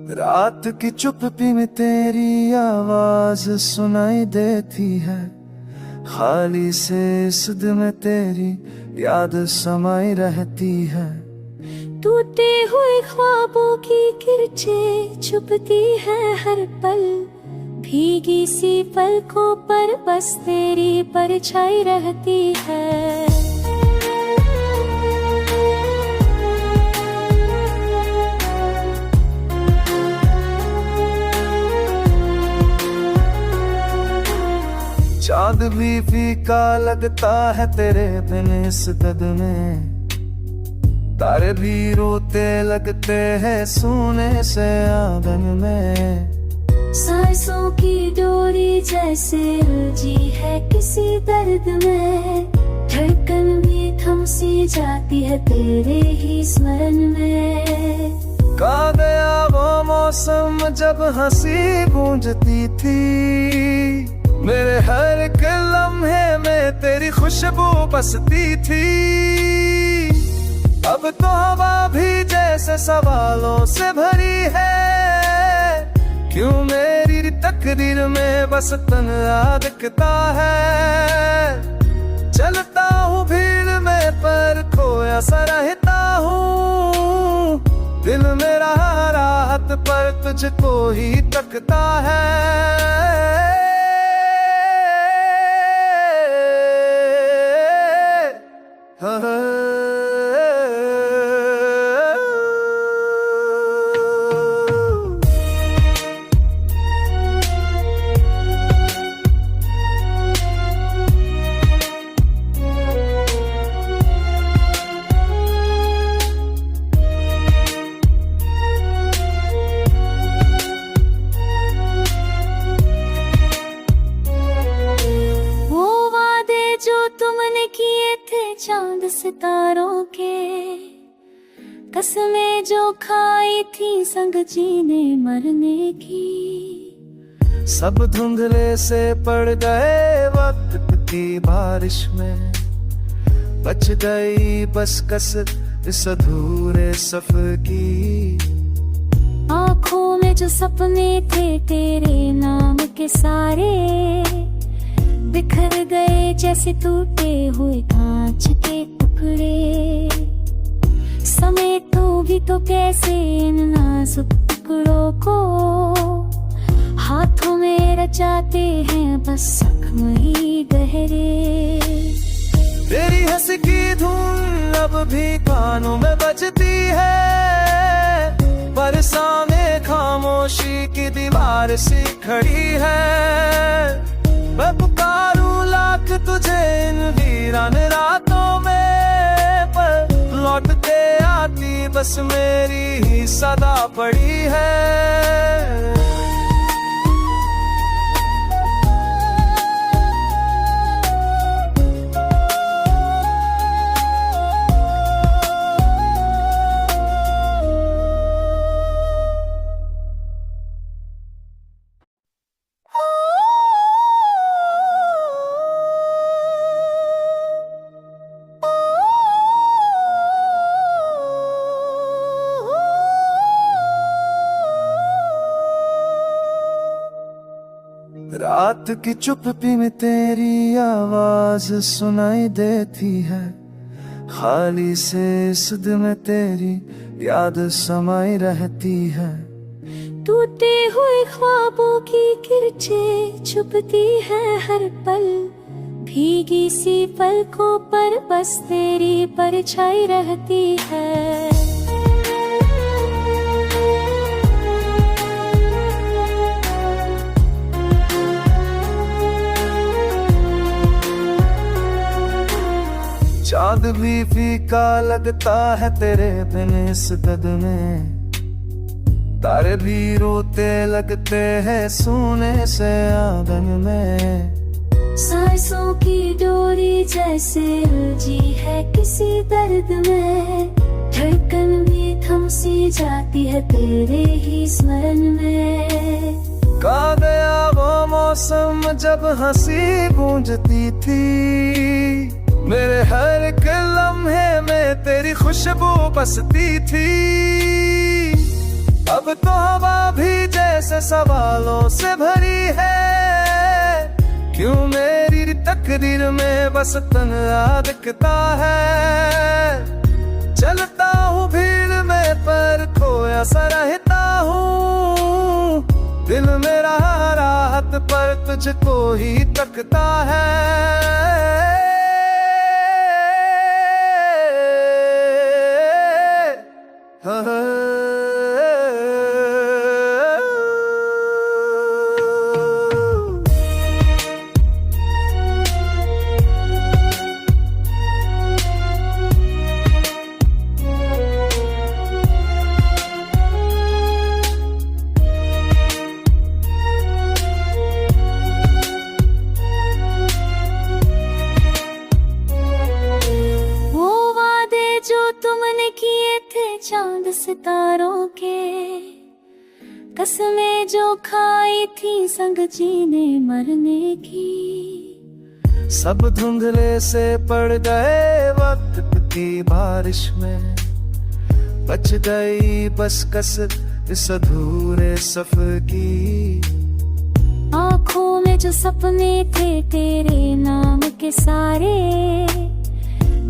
रात की चुप्पी में तेरी आवाज सुनाई देती है, खाली से इस दिल में तेरी याद समाई रहती है। टूटे हुए ख्वाबों की किरचें छुपती है हर पल, भीगी सी पलकों पर बस तेरी परछाई रहती है। चाँद भी फीका लगता है तेरे बिन इस दर्द में, तारे भी रोते लगते हैं सोने से आंगन में। सांसों की डोरी जैसे उलझी है किसी दर्द में, धड़कन भी थम सी जाती है तेरे ही स्मरण में। कहाँ गया वो मौसम जब हंसी गूंजती थी, मेरे हर एक लम्हे में तेरी खुशबू बसती थी। अब तो हवा भी जैसे सवालों से भरी है, क्यों मेरी तकदीर में बस तन्हा दिखता है। चलता हूँ भीड़ में पर खोया सा रहता हूँ, दिल मेरा राहत पर तुझको ही तकता है। तुमने किए थे चांद सितारों के, कसमें जो खाई थी संग जीने मरने की। सब धुंधले से पड़ गए वक्त की बारिश में, बच गई बस कसर इस अधूरे सफर की। आँखों में जो सपने थे तेरे नाम के सारे, बिखर गए जैसे टूटे हुए कांच के टुकड़े। समय तो भी तो कैसे इन नाजुक टुकड़ों को, हाथों में रचाते हैं बस जख्म ही गहरे। तेरी हंसी की धुन अब भी कानों में बजती है, पर सामने खामोशी की दीवार सी खड़ी है। मैं पुकारूं लाख तुझे इन वीरान रातों में, पर लौटते आती बस मेरी ही सदा पड़ी है। रात की चुप्पी में तेरी आवाज सुनाई देती है, खाली से इस दिल में तेरी याद समाई रहती है। टूटे हुए ख्वाबों की किरचें छुपती है हर पल, भीगी सी पलकों पर बस तेरी परछाई रहती है। चाँद भी फीका लगता है तेरे बिन इस दर्द में, तारे भी रोते लगते हैं सोने से आंगन में। सांसों की डोरी जैसे उलझी है किसी दर्द में, धड़कन भी थम सी जाती है तेरे ही स्मरण में। कहाँ गया वो मौसम जब हंसी गूंजती थी, मेरे हर एक लम्हे में तेरी खुशबू बसती थी। अब तो हवा सवालों से भरी है। क्यों मेरी तकदीर में बस तन्हा दिखता है। चलता हूँ भीड़ में पर खोया सा रहता हूँ। दिल मेरा राहत पर तुझको ही तकता है। चांद सितारों के कसमें जो खाई थी संग जीने मरने की। सब धुंधले से पड़ गए वक्त की बारिश में। बच गई बस कसर इस अधूरे सफर की। आँखों में जो सपने थे तेरे नाम के सारे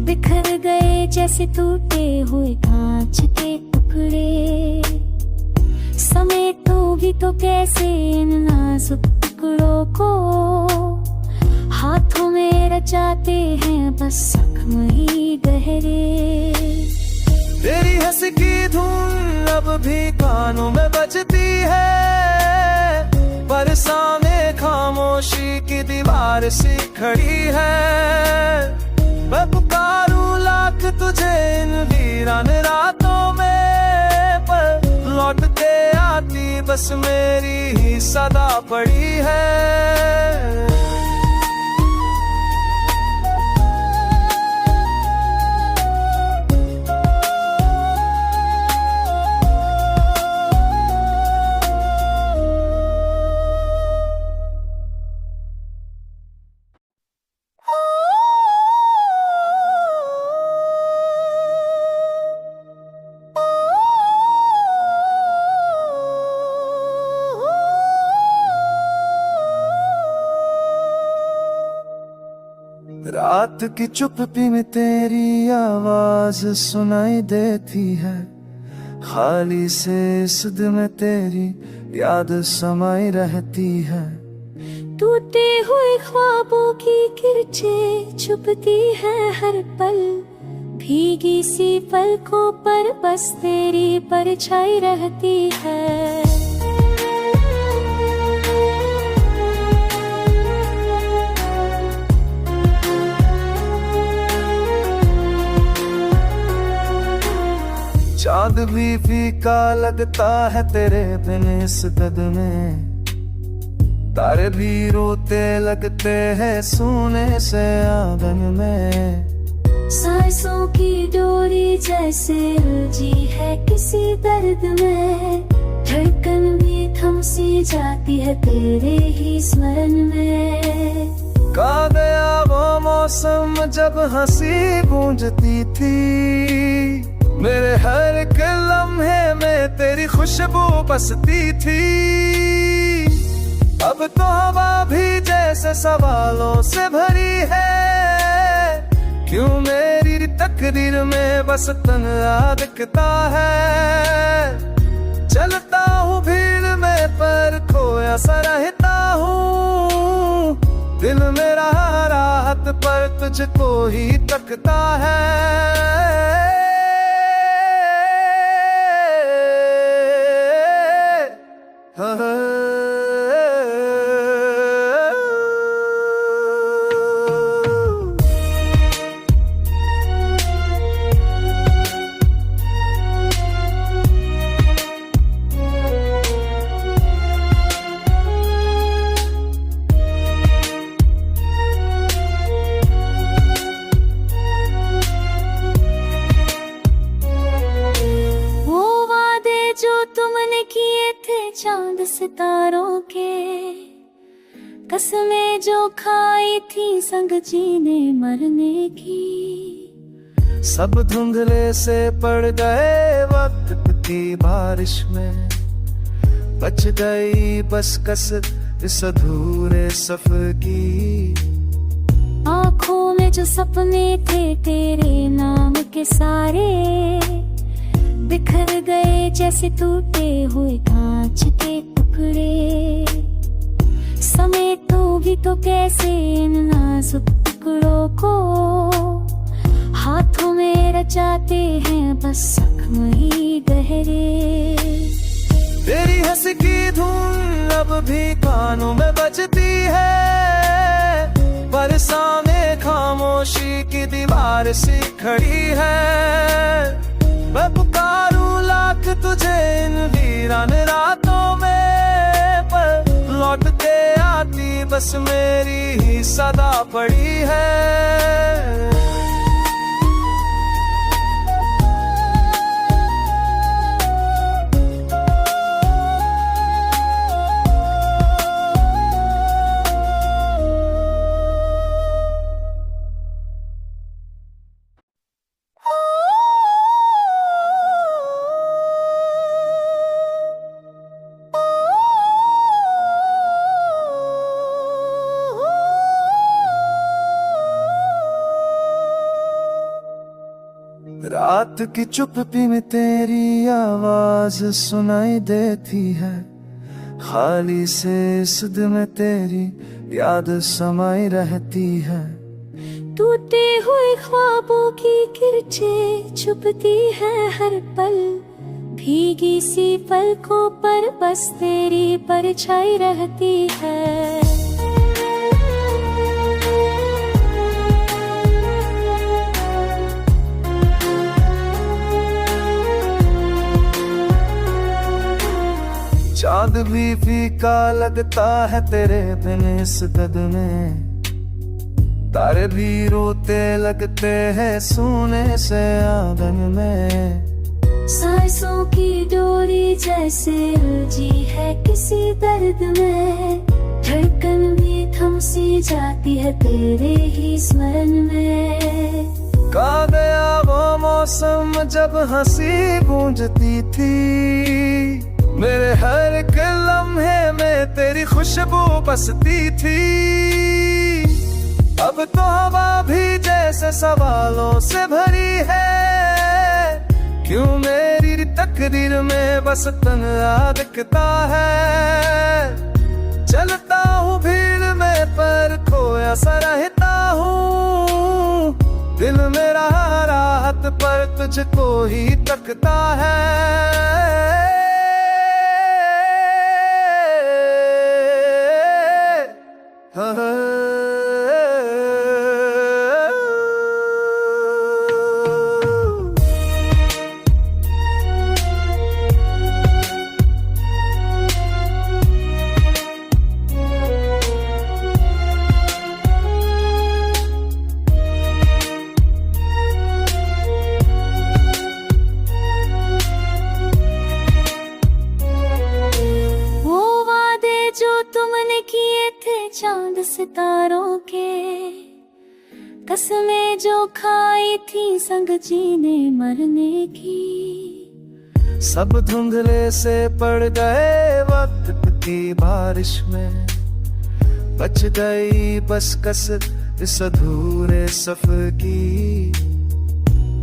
बिखर गए जैसे टूटे हुए कांच के टुकड़े। समय तो भी तो कैसे इन नाजुक टुकड़ों को हाथों में रचाते हैं बस जख्म ही गहरे। तेरी हंसी की धुन अब भी कानों में बजती है। पर सामने खामोशी की दीवार सी खड़ी है। मैं पुकारूं लाख तुझे इन वीरान रातों में। पर लौट के आती बस मेरी ही सदा पड़ी है। रात की चुप्पी में तेरी आवाज सुनाई देती है। खाली से इस दिल में तेरी याद समाई रहती है। टूटे हुए ख्वाबों की किरचें छुपती है हर पल। भीगी सी पलकों पर बस तेरी परछाई रहती है। चाँद भी फीका लगता है तेरे बिन इस कद में। तारे भी रोते लगते हैं सोने से आंगन में। सांसों की डोरी जैसे उलझी है किसी दर्द में। धड़कन भी थम सी जाती है तेरे ही स्मरण में। कहाँ गया वो मौसम जब हंसी गूंजती थी। मेरे हर एक लम्हे में तेरी खुशबू बसती थी। अब तो हवा भी जैसे सवालों से भरी है। क्यों मेरी तकदीर में बस तन्हा दिखता है। चलता हूँ भीड़ में पर खोया सा रहता हूँ। दिल मेरा राहत पर तुझको ही तकता है। चांद सितारों के कसमें जो खाई थी संग जीने मरने की। सब धुंधले से पड़ गए वक्त की बारिश में। बच गई बस कसर इस अधूरे सफर की। आँखों में जो सपने थे तेरे नाम के सारे, बिखर गए जैसे टूटे हुए कांच के टुकड़े। समय तो भी तो कैसे इन नाजुक टुकड़ों को हाथों में रचाते हैं बस जख्म ही गहरे। तेरी हंस की धुन अब भी कानों में बजती है, पर सामने खामोशी की दीवार सी खड़ी है। मैं पुकारूं लाख तुझे इन वीरान रातों में, पर लौट के आती बस मेरी ही सदा पड़ी है। रात की चुप्पी में तेरी आवाज सुनाई देती है, खाली से इस दिल में तेरी याद समाई रहती है। टूटे हुए ख्वाबों की किरचें छुपती है हर पल, भीगी सी पलकों पर बस तेरी परछाई रहती है। चांद भी फीका लगता है तेरे बिन इस गद में, तारे भी रोते लगते हैं सोने से आंगन में। सांसों की डोरी जैसे उलझी है किसी दर्द में, धड़कन भी थम सी जाती है तेरे ही स्मरण में। कहाँ गया वो मौसम जब हंसी गूंजती थी, मेरे हर एक लम्हे में तेरी खुशबू बसती थी। अब तो हवा भी जैसे सवालों से भरी है, क्यों मेरी तकदीर में बस तन्हा दिखता है। चलता हूँ भीड़ में पर खोया सा रहता हूँ, दिल मेरा राहत पर तुझको ही तकता है। चांद सितारों के कसमें जो खाई थी संग जीने मरने की, सब धुंधले से पड़ गए वक्त की बारिश में, बच गई बस कसर इस अधूरे सफर की।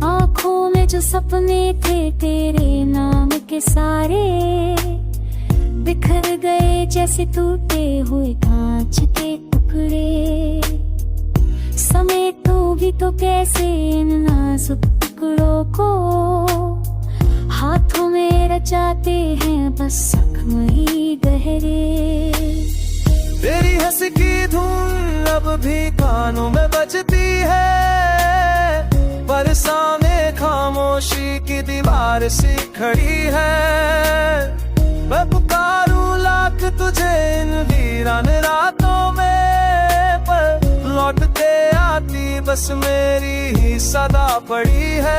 आँखों में जो सपने थे तेरे नाम के सारे, बिखर गए जैसे टूटे हुए कांच के टुकड़े। समय तो भी तो कैसे इन नाजुक टुकड़ों को हाथों में रचाते हैं बस जख्म ही गहरे। तेरी हंस की धुन अब भी कानों में बजती है, पर सामने खामोशी की दीवार सी खड़ी है। मैं पुकारूं लाख तुझे इन वीरान रातों में, पर लौट के आती बस मेरी ही सदा पड़ी है।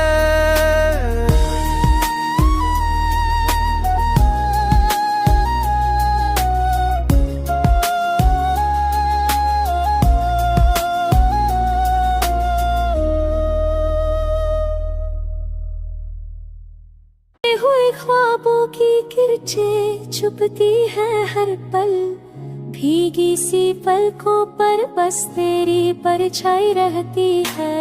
हुए ख्वाबों की की किरचें चुभती है हर पल, भीगी सी पलकों पर बस तेरी परछाई रहती है।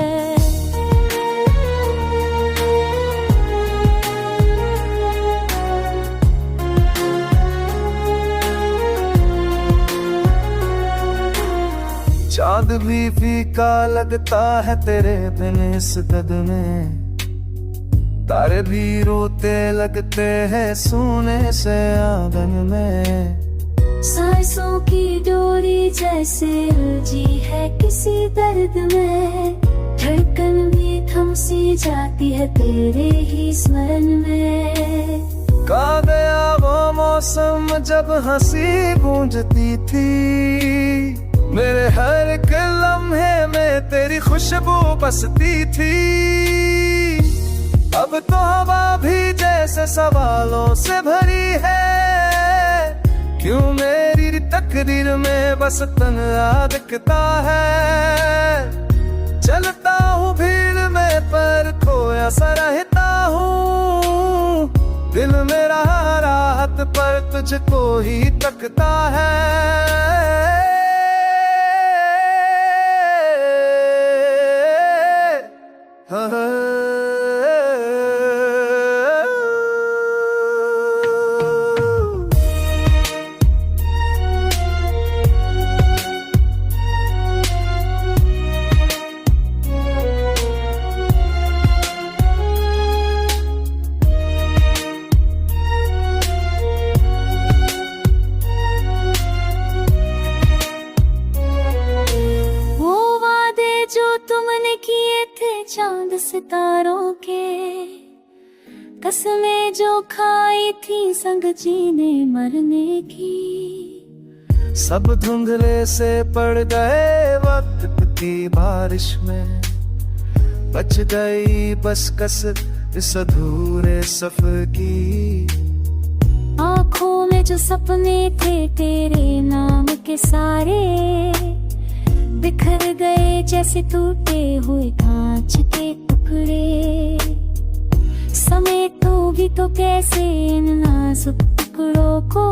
चाँद भी फीका लगता है तेरे बिन इस कद में, तारे भी रोते लगते हैं सोने से आंगन में। सांसों की डोरी जैसे उलझी है किसी दर्द में, धड़कन भी थम सी जाती है तेरे ही स्मरण में। कहाँ गया वो मौसम जब हंसी गूंजती थी, मेरे हर एक लम्हे में तेरी खुशबू बसती थी। अब तो हवा भी जैसे सवालों से भरी है, क्यों मेरी तकदीर में बस तन्हा दिखता है। चलता हूँ भीड़ में पर खोया सा रहता हूँ, दिल मेरा राहत पर तुझको ही तकता है। चांद सितारों के कसमें जो खाई थी संग जीने मरने की, सब धुंधले से पड़ गए वक्त की बारिश में। बच गई बस कसर इस अधूरे सफर की, आँखों में जो सपने थे तेरे नाम के सारे, बिखर गए जैसे टूटे हुए कांच के टुकड़े। समय तो भी तो कैसे इन नाजुक टुकड़ों को,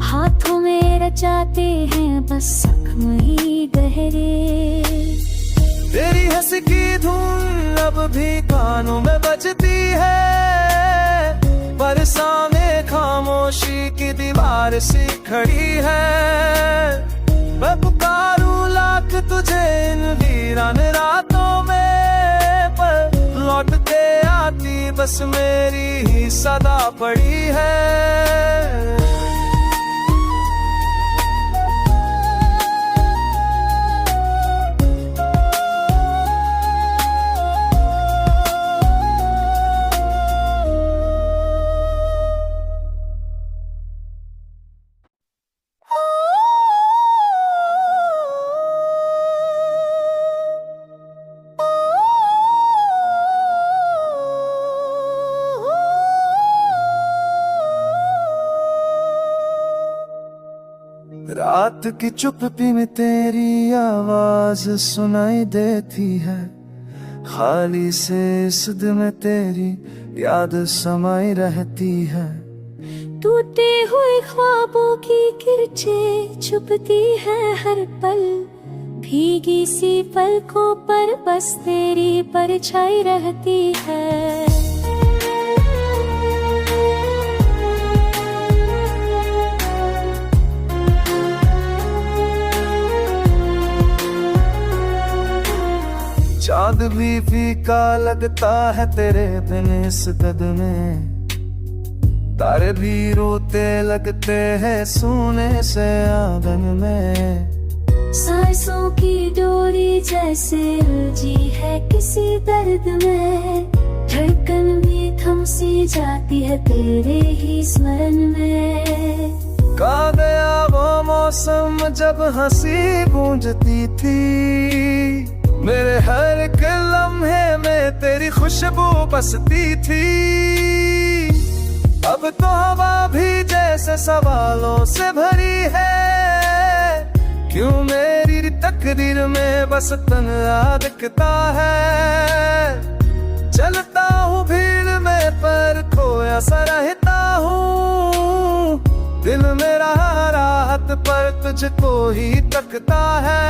हाथों में रचाते हैं बस जख्म ही गहरे। तेरी हंसी की धुन अब भी कानों में बजती है, पर सामने खामोशी की दीवार सी खड़ी है। मैं पुकारूं लाख तुझे इन वीरान रातों में, पर लौट के आती बस मेरी ही सदा पड़ी है। रात की चुप्पी में तेरी आवाज सुनाई देती है, खाली से इस दिल में तेरी याद समाई रहती है। टूटे हुए ख्वाबों की किरचें चुभती है हर पल, भीगी सी पलकों पर बस तेरी परछाई रहती है। चाँद भी फीका लगता है तेरे बिन इस कद में, तारे भी रोते लगते हैं सोने से आंगन में। सांसों की डोरी जैसे उलझी है किसी दर्द में, धड़कन भी थम सी जाती है तेरे ही स्मरण में। कहाँ गया वो मौसम जब हंसी गूंजती थी, मेरे हर एक लम्हे में तेरी खुशबू बसती थी। अब तो हवा भी जैसे सवालों से भरी है, क्यों मेरी तकदीर में बस तन्हा दिखता है। चलता हूँ भीड़ में पर खोया खोया सा रहता हूँ। दिल मेरा राहत पर तुझको ही तकता है।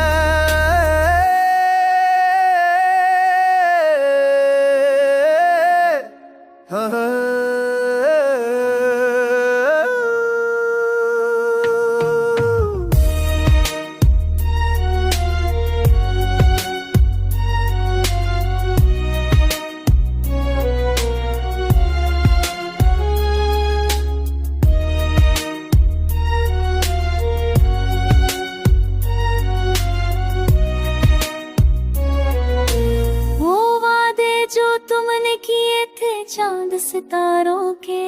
चांद सितारों के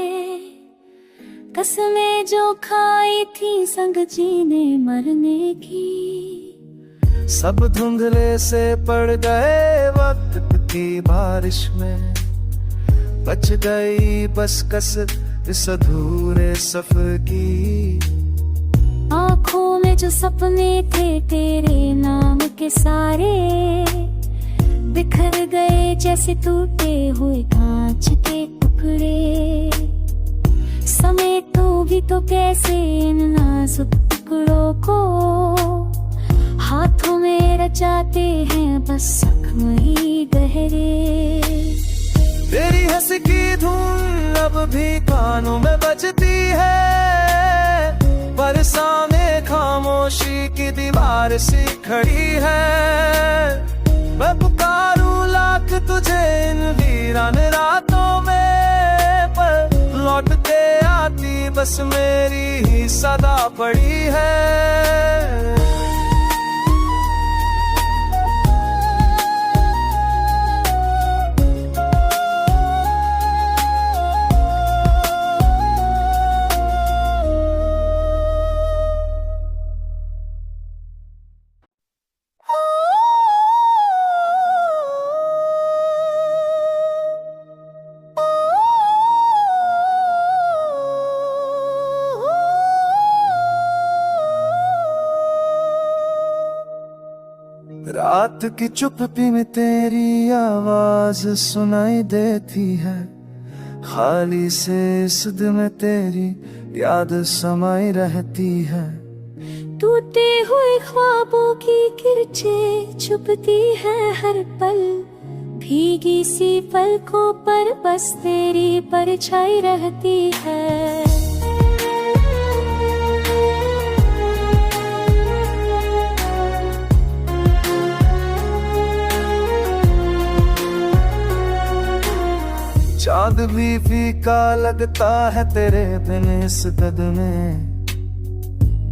कसमें जो खाई थी संग जीने मरने की, सब धुंधले से पड़ गए वक्त की बारिश में। बच गई बस कसर इस अधूरे सफर की। आँखों में जो सपने थे तेरे नाम के सारे बिखर गए जैसे टूटे हुए कांच के टुकड़े। समय तो भी तो कैसे इन नाजुक टुकड़ों को हाथों में रचाते हैं बस जख्म ही गहरे। तेरी हंसी की धुन अब भी कानों में बजती है, पर सामने खामोशी की दीवार सी खड़ी है। मैं पुकारूं लाख तुझे इन वीरान रातों में, पर लौट के आती बस मेरी ही सदा पड़ी है। रात की चुप्पी में तेरी आवाज सुनाई देती है। खाली से इस दिल में तेरी याद समाई रहती है। टूटे हुए ख्वाबों की किरचें छुपती है हर पल, भीगी सी पलकों पर बस तेरी परछाई रहती है। चाँद भी फीका लगता है तेरे बिन इस कद में।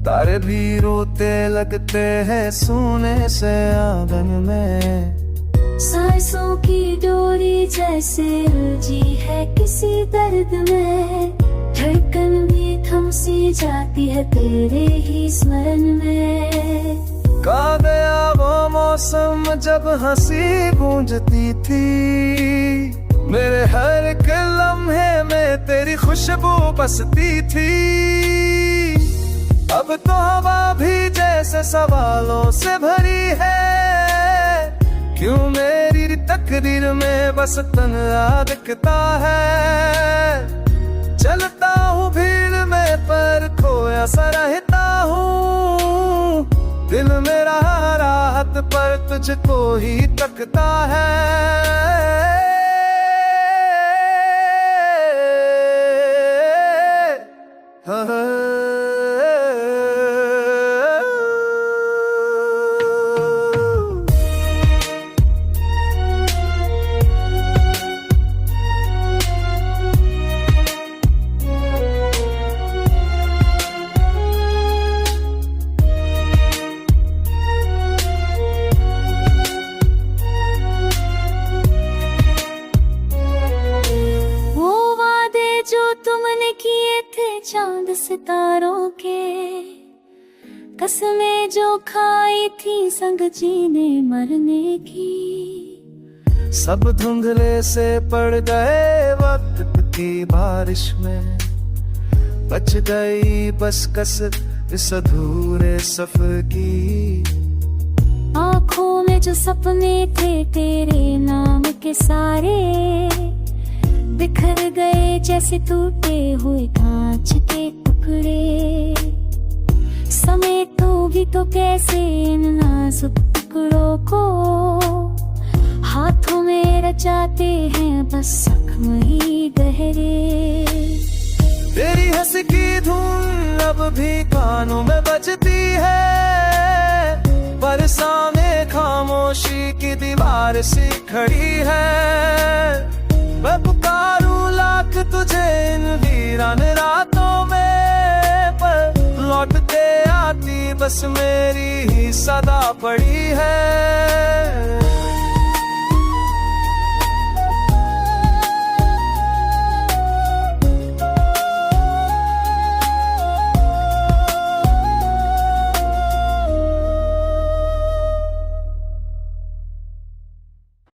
तारे भी रोते लगते हैं सोने से आंगन में। सांसों की डोरी जैसे उलझी है किसी दर्द में, धड़कन भी थम सी जाती है तेरे ही स्मरण में। कहाँ गया वो मौसम जब हंसी गूंजती थी, मेरे हर एक लम्हे में तेरी खुशबू बसती थी। अब तो हवा भी जैसे सवालों से भरी है, क्यों मेरी तकदीर में बस तन्हा दिखता है। चलता हूँ भीड़ में पर खोया सा रहता हूँ। दिल मेरा राहत पर तुझको ही तकता है। चांद सितारों के कसमें जो खाई थी संग जीने मरने की, सब धुंधले से पड़ गए वक्त की बारिश में। बच गई बस कसर इस अधूरे सफर की। आँखों में जो सपने थे तेरे नाम के सारे बिखर गए जैसे टूटे हुए कांच के टुकड़े, समेटो भी तो कैसे इन नाजुक टुकड़ों को, हाथों में रचाते हैं बस जख्म ही गहरे। तेरी हंस की धुन अब भी कानों में बजती है, पर सामने खामोशी की दीवार सी खड़ी है। मैं पुकारूं लाख तुझे इन वीरान रातों में, पर लौट के आती बस मेरी ही सदा पड़ी है।